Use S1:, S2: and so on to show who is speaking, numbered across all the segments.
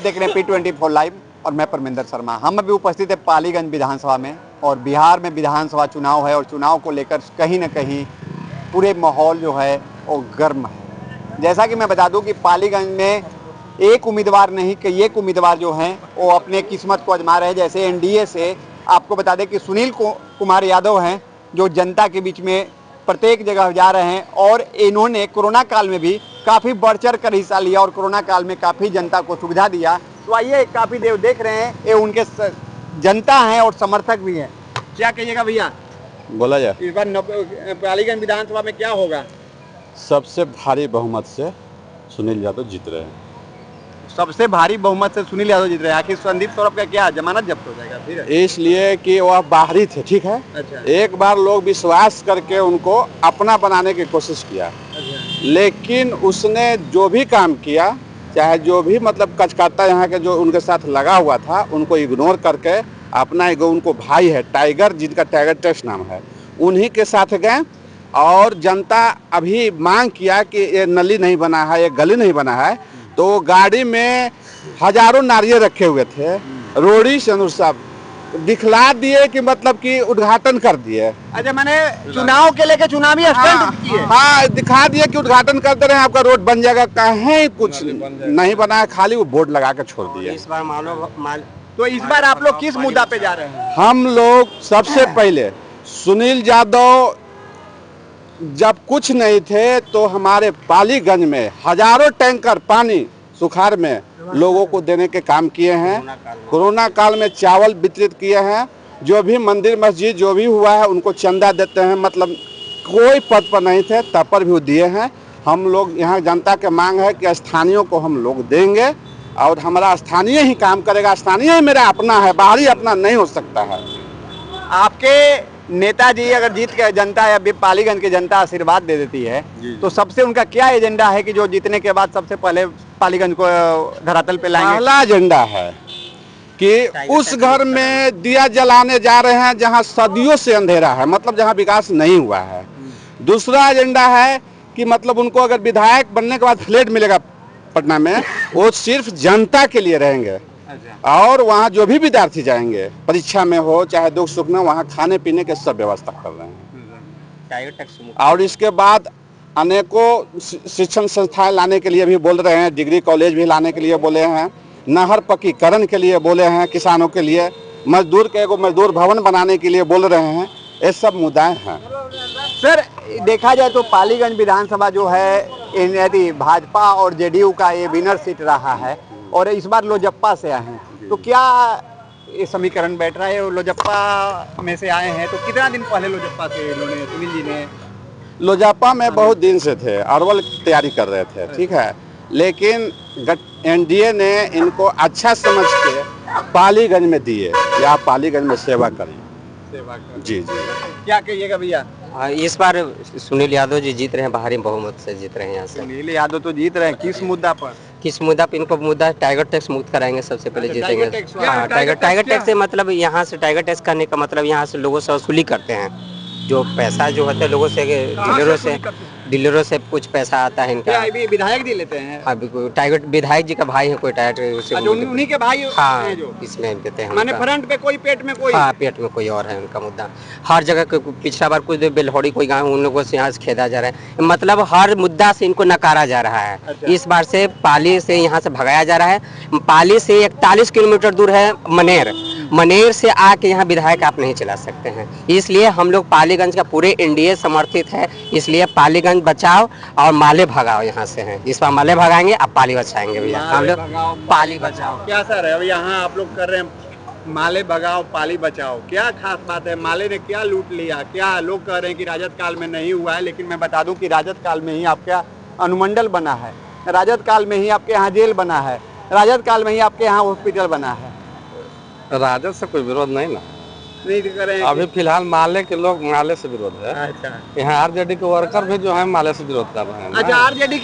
S1: देख रहे हैं P24 लाइव और मैं परमिंदर शर्मा। हम अभी उपस्थित है पालीगंज विधानसभा में और बिहार में विधानसभा चुनाव है और चुनाव को लेकर कहीं ना कहीं पूरे माहौल जो है वो गर्म है। जैसा कि मैं बता दूं कि पालीगंज में एक उम्मीदवार नहीं कई एक उम्मीदवार जो हैं वो अपने किस्मत को आजमा रहे हैं। जैसे एनडीए से आपको बता दें कि सुनील कुमार यादव हैं जो जनता के बीच में प्रत्येक जगह जा रहे हैं और इन्होंने कोरोना काल में भी काफ़ी बढ़ चढ़ कर हिस्सा लिया और कोरोना काल में काफ़ी जनता को सुविधा दिया। तो आइए काफ़ी देर देख रहे हैं ये उनके जनता हैं और समर्थक भी हैं। क्या कहिएगा भैया?
S2: बोला जाए
S1: इस बार पालीगंज विधानसभा में क्या होगा?
S2: सबसे भारी बहुमत से सुनील यादव जीत रहे हैं।
S1: सबसे भारी बहुमत से सुनील यादव जीत रहे हैं। आखिर संदीप सौरभ का क्या जमानत जब्त हो जाएगा फिर?
S2: इसलिए कि वह बाहरी थे, ठीक है।
S1: अच्छा।
S2: एक बार लोग विश्वास करके उनको अपना बनाने की कोशिश किया।
S1: अच्छा।
S2: लेकिन उसने जो भी काम किया, चाहे जो भी मतलब कचकाता यहाँ के जो उनके साथ लगा हुआ था, उनको इग्नोर करके अपना एक उनको भाई है टाइगर, जिनका टाइगर टेस्ट नाम है, उन्हीं के साथ गए। और जनता अभी मांग किया कि ये नली नहीं बना है, ये गली नहीं बना है, तो गाड़ी में हजारों नारियल रखे हुए थे, रोड़ी चंद्र साहब दिखला दिए कि मतलब कि उद्घाटन कर दिए।
S1: अच्छा, मैंने चुनाव के लेके चुनावी स्टंट किए।
S2: हाँ, दिखा दिए कि उद्घाटन कर दे रहे हैं, आपका रोड बन जाएगा। कहीं कुछ नहीं बना है, खाली वो बोर्ड लगा के छोड़ दिए।
S1: इस बार आप लोग किस मुद्दा पे जा रहे हैं?
S2: हम लोग सबसे पहले सुनील यादव जब कुछ नहीं थे तो हमारे पालीगंज में हजारों टैंकर पानी सुखाड़ में लोगों को देने के काम किए हैं। कोरोना काल में चावल वितरित किए हैं। जो भी मंदिर मस्जिद जो भी हुआ है उनको चंदा देते हैं। मतलब कोई पद पर नहीं थे तब पर भी दिए हैं। हम लोग यहाँ जनता के मांग है कि स्थानीयों को हम लोग देंगे और हमारा स्थानीय ही काम करेगा। स्थानीय ही मेरा अपना है, बाहरी अपना नहीं हो सकता है।
S1: आपके नेताजी अगर जीत के जनता या पालीगंज की जनता आशीर्वाद दे देती है तो सबसे उनका क्या एजेंडा है कि जो जीतने के बाद सबसे पहले पालीगंज को धरातल पे लाएंगे?
S2: पहला एजेंडा है कि उस घर में दिया जलाने जा रहे हैं जहां सदियों से अंधेरा है, मतलब जहां विकास नहीं हुआ है। दूसरा एजेंडा है कि मतलब उनको अगर विधायक बनने के बाद फ्लैट मिलेगा पटना में, वो सिर्फ जनता के लिए रहेंगे। और वहाँ जो भी विद्यार्थी जाएंगे परीक्षा में हो चाहे दुख सुख में, वहाँ खाने पीने के सब व्यवस्था कर रहे हैं। और इसके बाद अनेकों शिक्षण संस्थाएं लाने के लिए भी बोल रहे हैं, डिग्री कॉलेज भी लाने के लिए बोले हैं, नहर पक्कीकरण के लिए बोले हैं, किसानों के लिए, मजदूर के एगो मजदूर भवन बनाने के लिए बोल रहे हैं। ये सब मुद्दाएं हैं।
S1: सर, देखा जाए तो पालीगंज विधानसभा जो है यदि भाजपा और जेडीयू का ये विनर सीट रहा है और इस बार लोजप्पा से आए हैं, तो क्या ये समीकरण बैठ रहा है? लोजप्पा में से आए हैं तो कितना दिन पहले लोजप्पा से इन्होंने सुनील जी ने?
S2: लोजप्पा में बहुत दिन से थे, अरवल तैयारी कर रहे थे, ठीक है। लेकिन एनडीए ने इनको अच्छा समझ के पालीगंज में दिए कि आप पालीगंज में सेवा करिए। जी जी।
S1: क्या कहिएगा भैया?
S3: इस बार सुनील यादव जी जीत रहे हैं, भारी बहुमत से जीत रहे हैं यहाँ से।
S1: सुनील यादव तो जीत रहे हैं, किस मुद्दा पर?
S3: किस मुद्दा पे? इनको मुद्दा टाइगर टैक्स मुक्त कराएंगे सबसे पहले जीतेंगे। हाँ, टाइगर टैक्स से मतलब यहाँ से टाइगर टैक्स करने का मतलब यहाँ से लोगों से वसूली करते हैं। जो पैसा जो होता है लोगों से, डीलरों से कुछ पैसा आता है इनका।
S1: विधायक दे लेते हैं?
S3: हाँ, टाइगर विधायक जी का भाई है कोई टाइगर,
S1: उन्हीं के भाई।
S3: हाँ, इसमें देते हैं।
S1: माने फ्रंट पे कोई, पेट में कोई।
S3: हाँ, पेट में कोई और है उनका मुद्दा। हर जगह पिछला बार कुछ बेलहौड़ी कोई गाँव उन लोगों से यहाँ से खेदा जा रहा है, मतलब हर मुद्दा से इनको नकारा जा रहा है।
S1: अच्छा।
S3: इस बार से पाली से यहाँ से भगाया जा रहा है। पाली से 41 किलोमीटर दूर है मनेर से आके यहाँ विधायक आप नहीं चला सकते हैं। इसलिए हम लोग पालीगंज का पूरे एनडीए समर्थित है। इसलिए पालीगंज बचाओ और माले भगाओ यहाँ से हैं। इस बार माले भगाएंगे, अब पाली बचाएंगे भैया। हम लोग पाली बचाओ।
S1: क्या सर है? अब यहाँ आप लोग कर रहे हैं माले भगाओ पाली बचाओ, क्या खास बात है? माले ने क्या लूट लिया? क्या लोग कह रहे हैं कि राजद काल में नहीं हुआ है, लेकिन मैं बता दूं कि राजद काल में ही आपका अनुमंडल बना है, राजद काल में ही आपके यहाँ जेल बना है, राजद काल में ही आपके यहाँ हॉस्पिटल बना है।
S4: राजद से कोई विरोध नहीं ना,
S1: नहीं कर रहे हैं।
S4: अभी फिलहाल माले के लोग माले से विरोध है।
S1: अच्छा।
S4: यहाँ आरजेडी के वर्कर भी जो है माले से विरोध कर रहे हैं।
S1: अच्छा, आरजेडी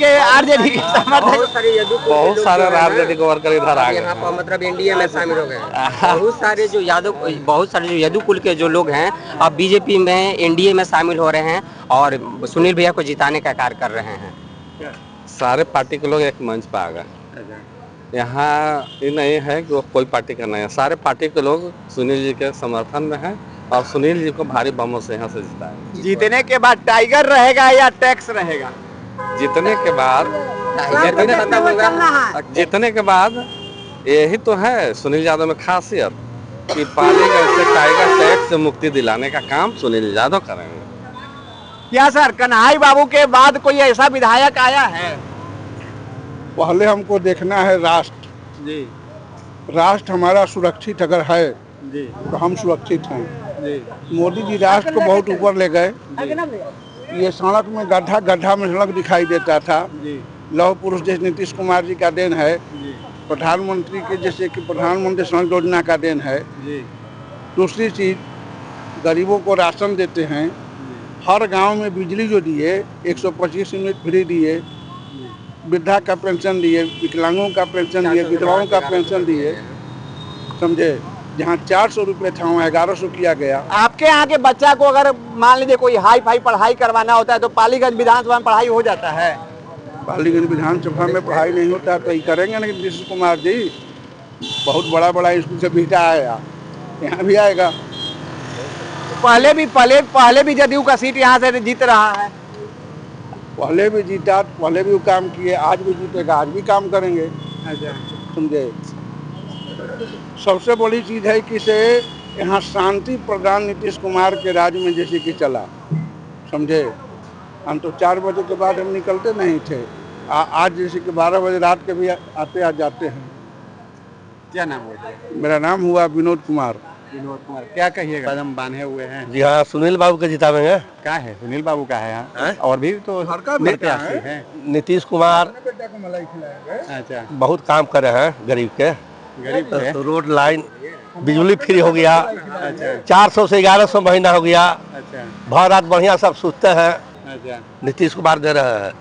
S1: के समर्थक
S4: बहुत सारे आरजेडी के वर्कर इधर आ गए,
S3: यहाँ पर मतलब एनडीए में शामिल हो गए हैं। बहुत सारे जो यादव कुल के जो लोग हैं अब बीजेपी में एनडीए में शामिल हो रहे हैं और सुनील भैया को जिताने का कार्य कर रहे हैं।
S4: सारे पार्टी के लोग एक मंच पर आ गए। यहाँ ये नहीं है कि वो कोई पार्टी का नहीं है, सारे पार्टी के लोग सुनील जी के समर्थन में हैं और सुनील जी को भारी बहुमत से यहाँ से जिताए।
S1: जीतने के बाद टाइगर रहेगा या टैक्स रहेगा?
S4: जीतने के बाद जीतने के बाद यही तो है सुनील यादव में खासियत कि पालीगंज से टाइगर टैक्स से मुक्ति दिलाने का काम सुनील यादव करेंगे।
S1: क्या सर, कन्हई बाबू के बाद कोई ऐसा विधायक आया है?
S5: पहले हमको देखना है राष्ट्र।
S1: जी
S5: राष्ट्र हमारा सुरक्षित अगर है
S1: जी
S5: तो हम सुरक्षित हैं।
S1: जी
S5: मोदी जी राष्ट्र को बहुत ऊपर ले गए। ये सड़क में गड्ढा गड्ढा में सड़क दिखाई देता था।
S1: जी
S5: लौह पुरुष जैसे नीतीश कुमार जी का देन है।
S1: जी
S5: प्रधानमंत्री के जैसे कि प्रधानमंत्री सड़क योजना का देन है।
S1: जी
S5: दूसरी चीज, गरीबों को राशन देते हैं। हर गांव में बिजली जो दिए, 125 यूनिट फ्री दिए, वृद्धा का पेंशन दिए, विकलांगों का पेंशन दिए, विधवाओं का पेंशन दिए, समझे। जहाँ 400 रुपये था वहाँ 1100 किया गया।
S1: आपके यहाँ के बच्चा को अगर मान लीजिए कोई हाई फाई पढ़ाई करवाना होता है तो पालीगंज विधानसभा में पढ़ाई हो जाता है?
S5: पालीगंज विधानसभा में पढ़ाई नहीं होता तो ये करेंगे ना नीतीश कुमार जी। बहुत बड़ा बड़ा स्कूल से बेटा आया, यहाँ भी आएगा।
S1: पहले भी जदयू का सीट यहाँ से जीत रहा है।
S5: पहले भी जीता, पहले भी वो काम किए, आज भी जीतेगा, आज भी काम करेंगे, समझे। सबसे बड़ी चीज़ है कि से यहाँ शांति प्रधान नीतीश कुमार के राज में जैसे कि चला, समझे। हम तो 4 बजे के बाद हम निकलते नहीं थे। आज जैसे कि 12 बजे रात के भी आते आ जाते हैं।
S1: क्या नाम हुआ?
S5: मेरा नाम हुआ विनोद कुमार।
S1: विनोद कुमार, क्या कहिएगा? कदम बांधे हुए हैं।
S6: जी हाँ, सुनील बाबू को जितावेंगे।
S1: क्या है सुनील बाबू का है यहाँ? और भी तो प्रत्याशी हैं।
S6: नीतीश कुमार
S1: अच्छा,
S6: बहुत काम कर रहे हैं गरीब के।
S1: गरीब के?
S6: तो रोड लाइन, बिजली फ्री हो गया।
S1: अच्छा
S6: 400 से 1100 महीना हो गया।
S1: अच्छा
S6: भर रात बढ़िया सब सुनते हैं।
S1: अच्छा,
S6: नीतीश कुमार दे रहे हैं।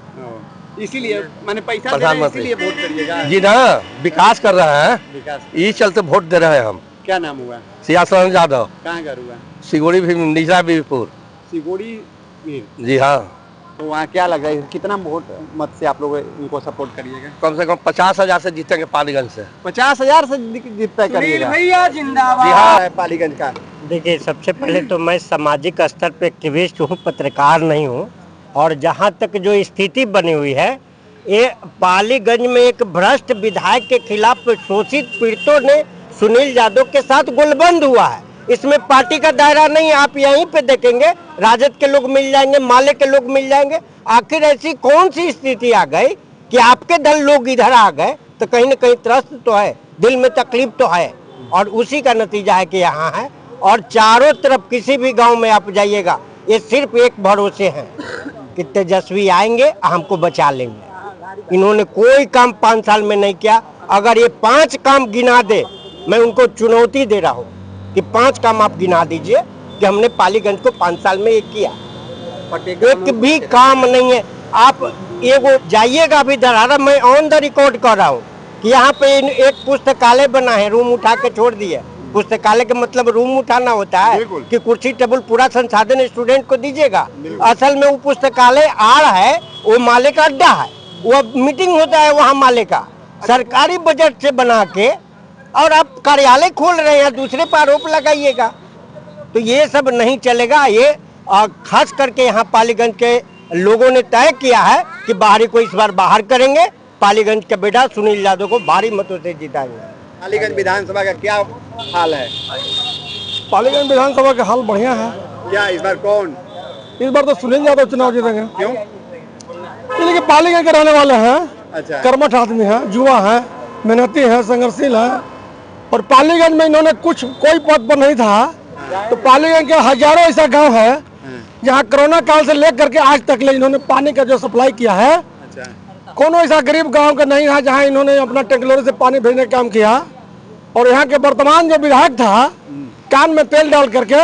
S1: इसीलिए मैंने पैसा दे रहे हैं,
S6: प्रधानमंत्री।
S1: इसीलिए वोट करिएगा।
S6: जी ना, विकास कर रहे हैं,
S1: विकास।
S6: इस चलते वोट दे रहे हैं हम।
S1: क्या नाम हुआ?
S6: सियासत यादव,
S1: कहाँ घर हुआ?
S6: सिगोड़ी भी, निजरा बीबीपुर।
S1: सिगोड़ी भी।
S6: जी हाँ,
S1: तो वहाँ क्या लग रहा है, कितना वोट मत से आप लोग इनको सपोर्ट करिएगा?
S6: कम से कम 50,000 से जीतेंगे पालीगंज से।
S1: 50,000 से जीतता करिएगा?
S7: भैया जिंदाबाद।
S1: जी हाँ, पालीगंज का।
S7: देखिए, सबसे पहले तो मैं सामाजिक स्तर पे एक्टिविस्ट हूँ, पत्रकार नहीं हूँ। और जहाँ तक जो स्थिति बनी हुई है, ये पालीगंज में एक भ्रष्ट विधायक के खिलाफ शोषित पीड़ितों ने सुनील यादव के साथ गोलबंद हुआ है। इसमें पार्टी का दायरा नहीं, आप यहीं पे देखेंगे राजद के लोग मिल जाएंगे, माले के लोग मिल जाएंगे। आखिर ऐसी कौन सी स्थिति आ गई कि आपके दल लोग इधर आ गए? तो कहीं ना कहीं त्रस्त तो है, दिल में तकलीफ तो है, और उसी का नतीजा है कि यहाँ है। और चारों तरफ किसी भी गांव में आप जाइएगा, ये सिर्फ एक भरोसे हैं कि तेजस्वी आएंगे, हमको बचा लेंगे। इन्होंने कोई काम 5 साल में नहीं किया। अगर ये 5 काम गिना दे, मैं उनको चुनौती दे रहा हूँ कि 5 काम आप गिना दीजिए कि हमने पालीगंज को 5 साल में ये किया। एक भी काम नहीं है। आप ये वो जाइएगा अभी दरहारा, मैं ऑन द रिकॉर्ड कर रहा हूँ कि यहाँ पे एक पुस्तकालय बना है, रूम उठा के छोड़ दिए। पुस्तकालय का मतलब रूम उठाना होता है कि कुर्सी टेबल पूरा संसाधन स्टूडेंट को दीजिएगा। असल में वो पुस्तकालय आड़ है, वो माले का अड्डा है, वो मीटिंग होता है वहाँ माले का। सरकारी बजट से बना के और आप कार्यालय खोल रहे हैं, दूसरे पर आरोप लगाइएगा, तो ये सब नहीं चलेगा। ये खास करके यहाँ पालीगंज के लोगों ने तय किया है कि बाहरी को इस बार बाहर करेंगे। पालीगंज के बेटा सुनील यादव को भारी मतों से जिताएंगे।
S1: पालीगंज विधानसभा का क्या हाल है?
S5: पालीगंज विधानसभा का हाल बढ़िया है।
S1: क्या इस बार कौन?
S5: इस बार तो सुनील यादव चुनाव जीतेंगे।
S1: क्यों?
S5: इसलिए कि पालीगंज के रहने वाले हैं,
S1: अच्छा,
S5: कर्मठ आदमी हैं, युवा हैं, मेहनती हैं, संघर्षशील हैं। और पालीगंज में इन्होंने कोई पद पर नहीं था, तो पालीगंज के हजारों ऐसा गांव है जहां कोरोना काल से लेकर के आज तक ले इन्होंने पानी का जो सप्लाई किया है,
S1: अच्छा,
S5: कोनो ऐसा गरीब गांव का नहीं है जहां इन्होंने अपना टेक्नोलॉजी से पानी भेजने का काम किया। और यहाँ के वर्तमान जो विधायक था, कान में तेल डाल करके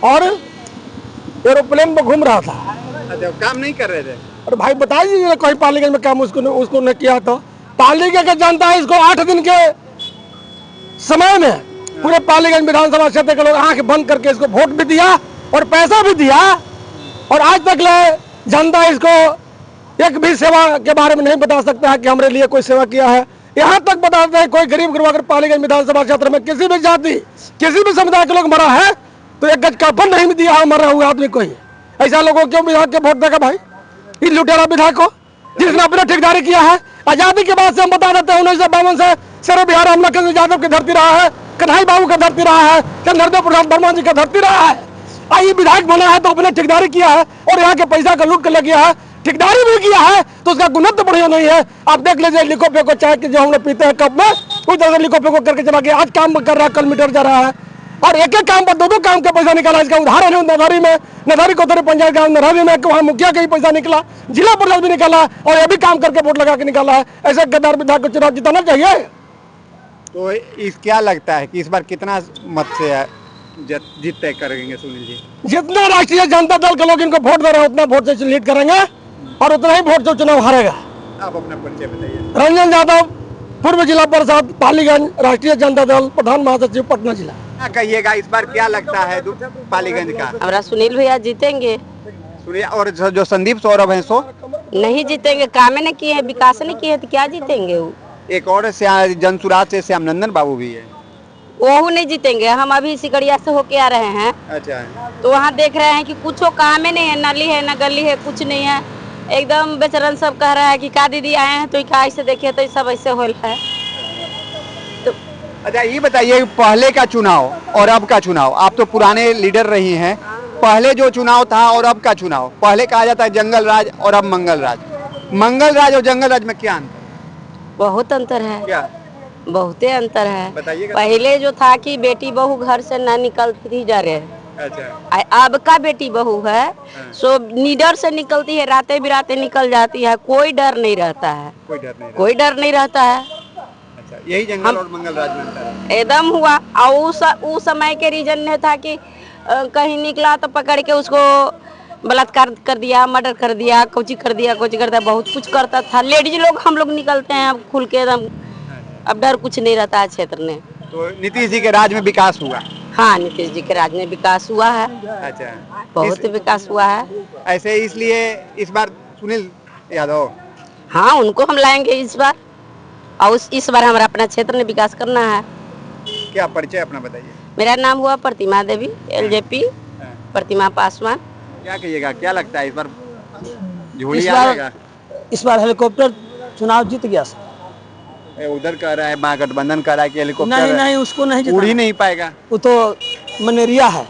S5: और एरोप्लेन में घूम रहा था।
S1: अच्छा, काम नहीं कर रहे थे?
S5: और भाई बताइए कोई पालीगंज में काम उसको ने किया? तो पालीगंज का जनता है, इसको 8 दिन के समय में पूरे पालीगंज विधानसभा क्षेत्र के लोग आंख बंद करके इसको वोट भी दिया और पैसा भी दिया। और आज तक ले जनता इसको एक भी सेवा के बारे में नहीं बता सकता है कि हमारे लिए कोई सेवा किया है।
S8: यहाँ तक बताते हैं कोई गरीब गुरु अगर पालीगंज विधानसभा क्षेत्र में किसी भी जाति किसी भी समुदाय के लोग मरा है तो एक गज कफन नहीं दिया है मरा हुआ आदमी कोई। ऐसा लोगों क्यों विधायक के वोट देगा भाई, इस लुटेरा विधायक को जिसने अपने ठेकेदारी किया है। आजादी के बाद से हम बता देते हैं 1952 से शेर बिहार हमला केंद्र यादव की धरती रहा है, कन्हई बाबू का धरती रहा है, चंद्रदेव प्रसाद वर्मा जी का धरती रहा है। आई विधायक बना है तो अपने ठेकेदारी किया है और यहाँ के पैसा का लूट कर ले गया है, ठेकेदारी भी किया है तो उसका गुणत तो बढ़िया नहीं है। आप देख लीजिए लिखो पे को चाय जो हम लोग पीते हैं कप में उस तरह से लिखो पे को करके चला गया। आज काम कर रहा है, कल मीटर जा रहा है और एक एक काम पर दो काम का पैसा निकाला। इसका उदाहरण है नदारी में, नदारी कोतरी पंचायत गाँव नदारी में वहाँ मुखिया का ही पैसा निकला, जिला परिषद भी निकाला और ये भी काम करके वोट लगा के निकाला है। ऐसे गद्दार विधायक को चुनाव जिताना चाहिए।
S1: तो इस क्या लगता है कि इस बार कितना मत से जीत तय करेंगे सुनील जी?
S8: जितना राष्ट्रीय जनता दल के लोग इनको वोट दे रहे हैं उतना वोट से लीड करेंगे और उतना ही वोट से चुनाव हारेगा।
S1: आप अपना परिचय बताइए।
S8: रंजन यादव, पूर्व जिला परिषद पालीगंज, राष्ट्रीय जनता दल प्रधान महासचिव पटना जिला।
S1: क्या कहिएगा इस बार क्या लगता है पालीगंज का?
S9: हमारा सुनील भैया जीतेंगे।
S1: सुनिए, और जो संदीप सौरभ है सो
S9: नहीं जीतेंगे, कामे ने किए हैं, विकास ने किए हैं तो क्या जीतेंगे वो।
S1: एक और जनसुराज से श्याम नंदन बाबू भी है,
S9: वो नहीं जीतेंगे। हम अभी सिकड़िया से होके आ रहे हैं।
S1: अच्छा,
S9: तो वहाँ देख रहे हैं कि कुछ काम नहीं है, नाली है न गली है, कुछ नहीं है। एकदम बेचरन सब कह रहा है कि का दीदी आए हैं तो क्या ऐसे देखिए तो सब ऐसे हो रहा है।
S1: तो अच्छा ये बताइए पहले का चुनाव और अब का चुनाव, आप तो पुराने लीडर रही हैं, पहले जो चुनाव था और अब का चुनाव, पहले कहा जाता है जंगल राज और अब मंगल राज, मंगल राज और जंगल राज में क्या अंतर?
S9: बहुत अंतर है।
S1: क्या?
S9: बहुते अंतर है।
S1: बताइएगा।
S9: पहले जो था कि बेटी बहू घर से ना निकलती जा रहे हैं,
S1: अच्छा,
S9: अब का बेटी बहू है सो निडर से निकलती है, रातें बिरातें निकल जाती है, कोई डर नहीं रहता है, कोई डर नहीं रहता है।
S1: अच्छा, यही जंगल और मंगल राज में अंतर है।
S9: एकदम हुआ। और उस समय के रीजन ने था कि कहीं निकला तो पकड़ के उसको बलात्कार कर दिया, मर्डर कर दिया, कोची कर दिया, बहुत कुछ करता था। लेडीज लोग हम लोग निकलते हैं अब खुल के एकदम, अब डर कुछ नहीं रहता है क्षेत्र में।
S1: तो नीतीश जी के राज में विकास हुआ?
S9: हाँ, नीतीश जी के राज में विकास हुआ है।
S1: अच्छा,
S9: बहुत विकास हुआ है।
S1: ऐसे इसलिए इस बार सुनील यादव,
S9: हाँ उनको हम लाएंगे इस बार, और इस बार हमारा अपना क्षेत्र में विकास करना है।
S1: क्या परिचय अपना बताइए।
S9: मेरा नाम हुआ प्रतिमा देवी, LJP प्रतिमा पासवान।
S1: क्या कहिएगा, क्या लगता है इस बार झोली आएगा?
S8: इस बार हेलीकॉप्टर चुनाव जीत गया।
S1: उधर कह रहा है महागठबंधन कह रहा है कि हेलीकॉप्टर
S8: नहीं उसको नहीं
S1: उड़ ही नहीं पाएगा,
S8: वो तो मनेरिया है।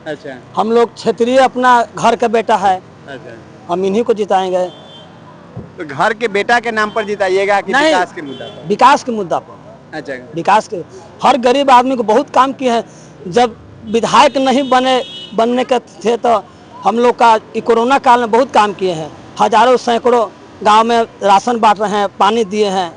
S1: अच्छा,
S8: हम लोग क्षेत्रीय अपना घर का बेटा है,
S1: अच्छा,
S8: हम इन्हीं को जिताएंगे।
S1: तो घर के बेटा के नाम पर जिताइएगा कि
S8: नहीं,
S1: विकास के मुद्दा पर?
S8: विकास के मुद्दा पर।
S1: अच्छा,
S8: विकास के हर गरीब आदमी को बहुत काम किए हैं। जब विधायक नहीं बनने के थे तो हम लोग का कोरोना काल में बहुत काम किए हैं। हजारों सैकड़ों गांव में राशन बांट रहे हैं, पानी दिए हैं,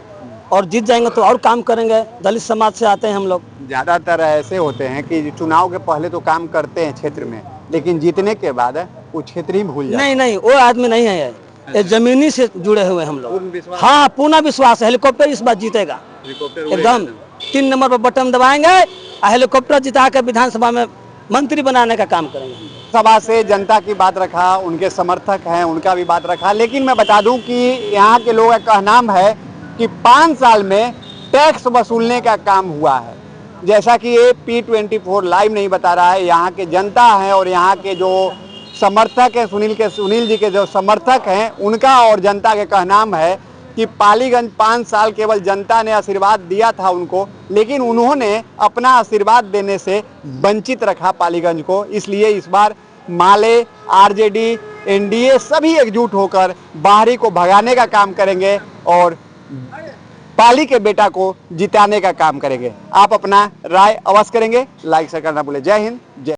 S8: और जीत जाएंगे तो और काम करेंगे। दलित समाज से आते हैं हम लोग।
S1: ज्यादातर ऐसे होते हैं कि चुनाव के पहले तो काम करते हैं क्षेत्र में, लेकिन जीतने के बाद वो क्षेत्र ही भूल जाते हैं।
S8: नहीं वो आदमी नहीं है, ये जमीनी से जुड़े हुए हम लोग। हाँ, पूर्ण विश्वास है हेलीकॉप्टर इस बार जीतेगा एकदम। 3 नंबर पर बटन दबाएंगे और हेलीकॉप्टर जिता कर विधानसभा में मंत्री बनाने का काम करेंगे।
S1: सभा से जनता की बात रखा, उनके समर्थक हैं उनका भी बात रखा, लेकिन मैं बता दूं कि यहाँ के लोगों का कहना है कि 5 साल में टैक्स वसूलने का काम हुआ है। जैसा कि ये P24 लाइव नहीं बता रहा है, यहाँ के जनता है और यहाँ के जो समर्थक हैं सुनील जी के जो समर्थक हैं उनका और जनता के कहना है कि पालीगंज 5 साल केवल जनता ने आशीर्वाद दिया था उनको, लेकिन उन्होंने अपना आशीर्वाद देने से वंचित रखा पालीगंज को। इसलिए इस बार माले, RJD, NDA सभी एकजुट होकर बाहरी को भगाने का काम करेंगे और पाली के बेटा को जिताने का काम करेंगे। आप अपना राय अवश्य करेंगे, लाइक शेयर करना भूलें। जय हिंद, जय